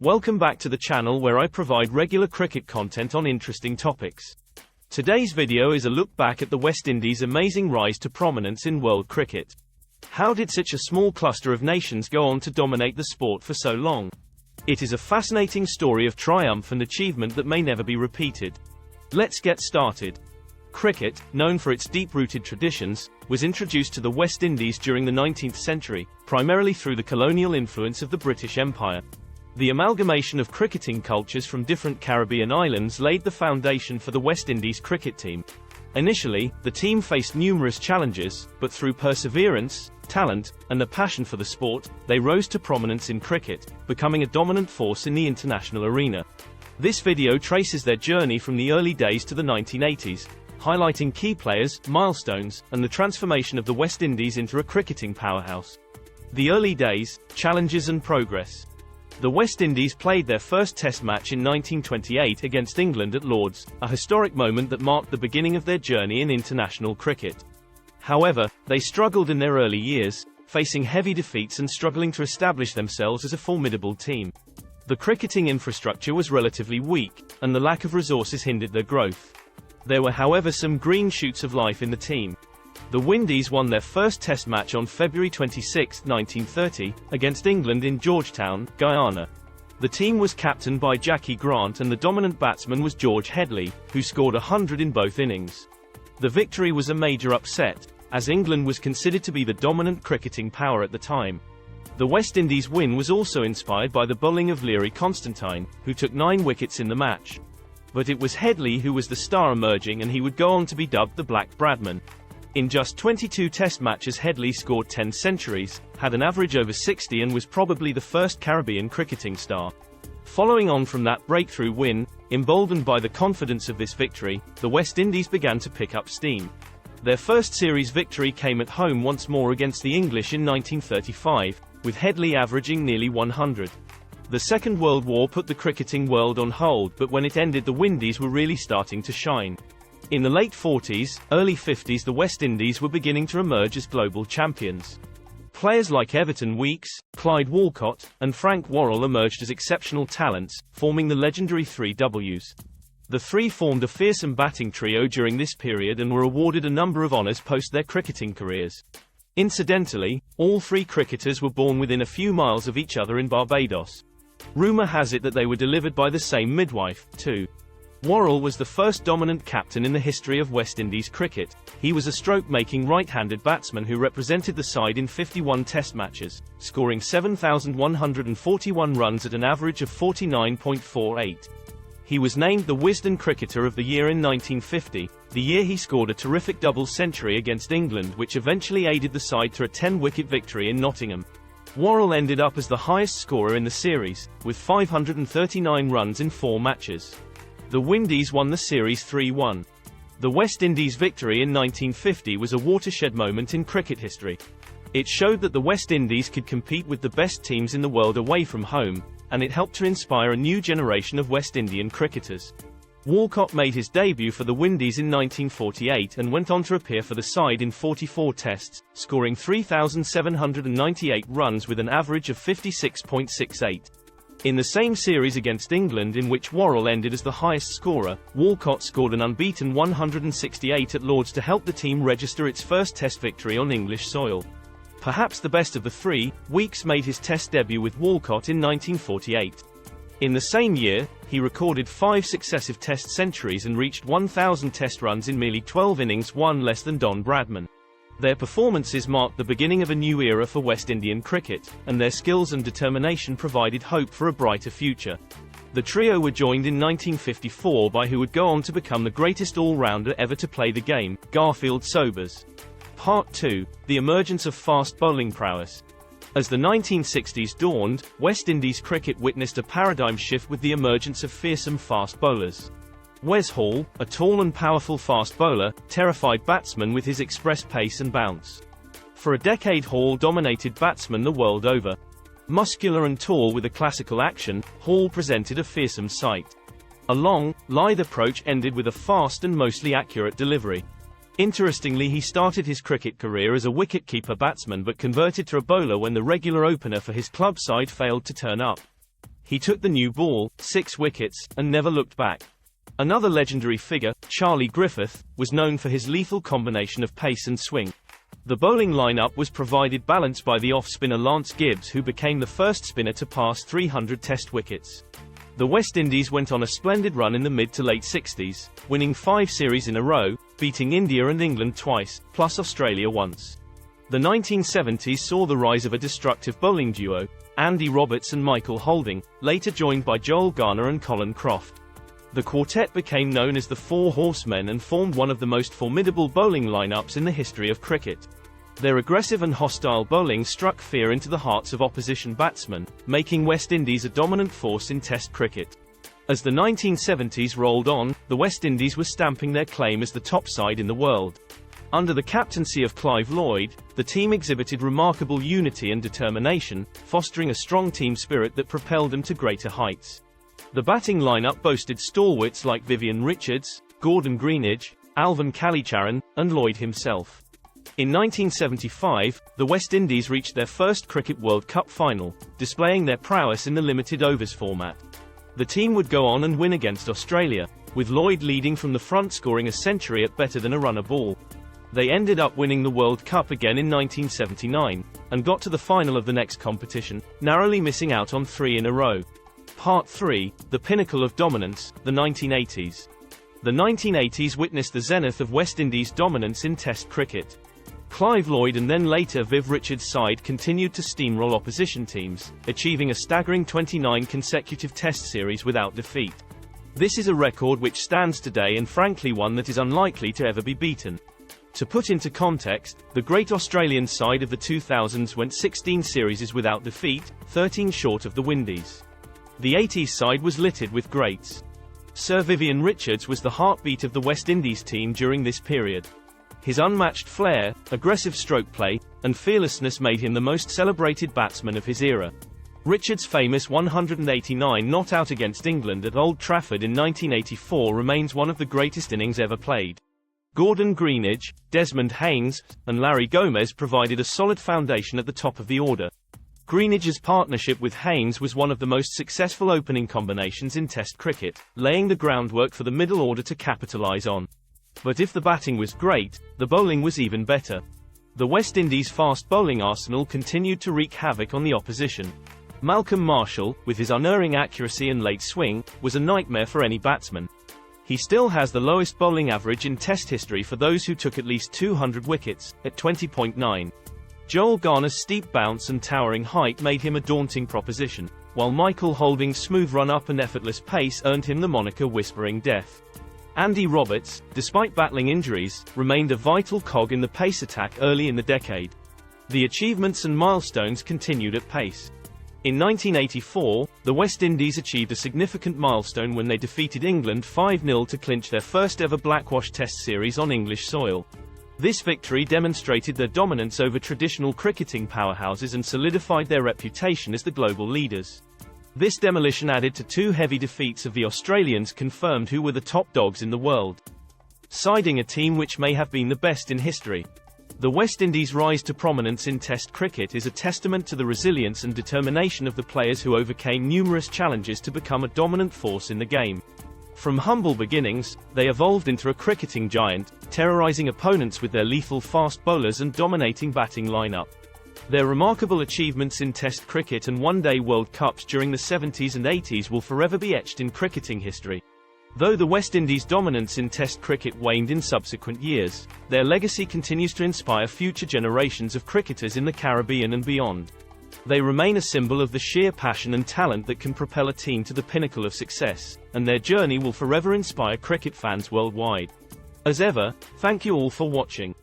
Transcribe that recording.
Welcome back to the channel where I provide regular cricket content on interesting topics. Today's video is a look back at the West Indies' amazing rise to prominence in world cricket. How did such a small cluster of nations go on to dominate the sport for so long? It is a fascinating story of triumph and achievement that may never be repeated. Let's get started. Cricket, known for its deep-rooted traditions, was introduced to the West Indies during the 19th century, primarily through the colonial influence of the British Empire. The amalgamation of cricketing cultures from different Caribbean islands laid the foundation for the West Indies cricket team. Initially, the team faced numerous challenges, but through perseverance, talent, and a passion for the sport, they rose to prominence in cricket, becoming a dominant force in the international arena. This video traces their journey from the early days to the 1980s, highlighting key players, milestones, and the transformation of the West Indies into a cricketing powerhouse. The early days, challenges and progress. The West Indies played their first Test match in 1928 against England at Lord's, a historic moment that marked the beginning of their journey in international cricket. However, they struggled in their early years, facing heavy defeats and struggling to establish themselves as a formidable team. The cricketing infrastructure was relatively weak, and the lack of resources hindered their growth. There were however some green shoots of life in the team. The Windies won their first Test match on February 26, 1930, against England in Georgetown, Guyana. The team was captained by Jackie Grant and the dominant batsman was George Headley, who scored 100 in both innings. The victory was a major upset, as England was considered to be the dominant cricketing power at the time. The West Indies win was also inspired by the bowling of Leary Constantine, who took 9 wickets in the match. But it was Headley who was the star emerging, and he would go on to be dubbed the Black Bradman. In just 22 Test matches, Headley scored 10 centuries, had an average over 60 and was probably the first Caribbean cricketing star. Following on from that breakthrough win, emboldened by the confidence of this victory, the West Indies began to pick up steam. Their first series victory came at home once more against the English in 1935, with Headley averaging nearly 100. The Second World War put the cricketing world on hold, but when it ended, the Windies were really starting to shine. In the late 40s, early 50s, the West Indies were beginning to emerge as global champions. Players like Everton Weekes, Clyde Walcott, and Frank Worrell emerged as exceptional talents, forming the legendary 3Ws. The three formed a fearsome batting trio during this period and were awarded a number of honours post their cricketing careers. Incidentally, all three cricketers were born within a few miles of each other in Barbados. Rumour has it that they were delivered by the same midwife, too. Worrell was the first dominant captain in the history of West Indies cricket. He was a stroke-making right-handed batsman who represented the side in 51 Test matches, scoring 7,141 runs at an average of 49.48. He was named the Wisden Cricketer of the Year in 1950, the year he scored a terrific double century against England, which eventually aided the side to a 10-wicket victory in Nottingham. Worrell ended up as the highest scorer in the series, with 539 runs in 4 matches. The Windies won the series 3-1. The West Indies' victory in 1950 was a watershed moment in cricket history. It showed that the West Indies could compete with the best teams in the world away from home, and it helped to inspire a new generation of West Indian cricketers. Walcott made his debut for the Windies in 1948 and went on to appear for the side in 44 tests, scoring 3,798 runs with an average of 56.68. In the same series against England, in which Worrell ended as the highest scorer, Walcott scored an unbeaten 168 at Lord's to help the team register its first Test victory on English soil. Perhaps the best of the three, Weekes made his Test debut with Walcott in 1948. In the same year, he recorded 5 successive Test centuries and reached 1,000 Test runs in merely 12 innings, one less than Don Bradman. Their performances marked the beginning of a new era for West Indian cricket, and their skills and determination provided hope for a brighter future. The trio were joined in 1954 by who would go on to become the greatest all-rounder ever to play the game, Garfield Sobers. Part 2. The emergence of fast bowling prowess. As the 1960s dawned, West Indies cricket witnessed a paradigm shift with the emergence of fearsome fast bowlers. Wes Hall, a tall and powerful fast bowler, terrified batsmen with his express pace and bounce. For a decade, Hall dominated batsmen the world over. Muscular and tall with a classical action, Hall presented a fearsome sight. A long, lithe approach ended with a fast and mostly accurate delivery. Interestingly, he started his cricket career as a wicket-keeper batsman but converted to a bowler when the regular opener for his club side failed to turn up. He took the new ball, 6 wickets, and never looked back. Another legendary figure, Charlie Griffith, was known for his lethal combination of pace and swing. The bowling lineup was provided balanced by the off-spinner Lance Gibbs, who became the first spinner to pass 300 Test wickets. The West Indies went on a splendid run in the mid to late 60s, winning 5 series in a row, beating India and England twice, plus Australia once. The 1970s saw the rise of a destructive bowling duo, Andy Roberts and Michael Holding, later joined by Joel Garner and Colin Croft. The quartet became known as the Four Horsemen and formed one of the most formidable bowling lineups in the history of cricket. Their aggressive and hostile bowling struck fear into the hearts of opposition batsmen, making West Indies a dominant force in Test cricket. As the 1970s rolled on, the West Indies were stamping their claim as the top side in the world. Under the captaincy of Clive Lloyd, the team exhibited remarkable unity and determination, fostering a strong team spirit that propelled them to greater heights. The batting lineup boasted stalwarts like Vivian Richards, Gordon Greenidge, Alvin Kallicharran, and Lloyd himself. In 1975, the West Indies reached their first Cricket World Cup final, displaying their prowess in the limited overs format. The team would go on and win against Australia, with Lloyd leading from the front, scoring a century at better than a run a ball. They ended up winning the World Cup again in 1979, and got to the final of the next competition, narrowly missing out on 3 in a row. Part 3, The Pinnacle of Dominance, the 1980s. The 1980s witnessed the zenith of West Indies' dominance in Test cricket. Clive Lloyd and then later Viv Richards' side continued to steamroll opposition teams, achieving a staggering 29 consecutive Test series without defeat. This is a record which stands today and frankly one that is unlikely to ever be beaten. To put into context, the great Australian side of the 2000s went 16 series without defeat, 13 short of the Windies. The 80s side was littered with greats. Sir Vivian Richards was the heartbeat of the West Indies team during this period. His unmatched flair, aggressive stroke play, and fearlessness made him the most celebrated batsman of his era. Richards' famous 189 not out against England at Old Trafford in 1984 remains one of the greatest innings ever played. Gordon Greenidge, Desmond Haynes, and Larry Gomez provided a solid foundation at the top of the order. Greenidge's partnership with Haynes was one of the most successful opening combinations in Test cricket, laying the groundwork for the middle order to capitalise on. But if the batting was great, the bowling was even better. The West Indies' fast bowling arsenal continued to wreak havoc on the opposition. Malcolm Marshall, with his unerring accuracy and late swing, was a nightmare for any batsman. He still has the lowest bowling average in Test history for those who took at least 200 wickets, at 20.9. Joel Garner's steep bounce and towering height made him a daunting proposition, while Michael Holding's smooth run-up and effortless pace earned him the moniker Whispering Death. Andy Roberts, despite battling injuries, remained a vital cog in the pace attack early in the decade. The achievements and milestones continued at pace. In 1984, the West Indies achieved a significant milestone when they defeated England 5-0 to clinch their first ever Blackwash Test series on English soil. This victory demonstrated their dominance over traditional cricketing powerhouses and solidified their reputation as the global leaders. This demolition added to 2 heavy defeats of the Australians confirmed who were the top dogs in the world, siding a team which may have been the best in history. The West Indies' rise to prominence in Test cricket is a testament to the resilience and determination of the players who overcame numerous challenges to become a dominant force in the game. From humble beginnings, they evolved into a cricketing giant, terrorizing opponents with their lethal fast bowlers and dominating batting lineup. Their remarkable achievements in Test cricket and One-Day World Cups during the 70s and 80s will forever be etched in cricketing history. Though the West Indies' dominance in Test cricket waned in subsequent years, their legacy continues to inspire future generations of cricketers in the Caribbean and beyond. They remain a symbol of the sheer passion and talent that can propel a team to the pinnacle of success, and their journey will forever inspire cricket fans worldwide. As ever, thank you all for watching.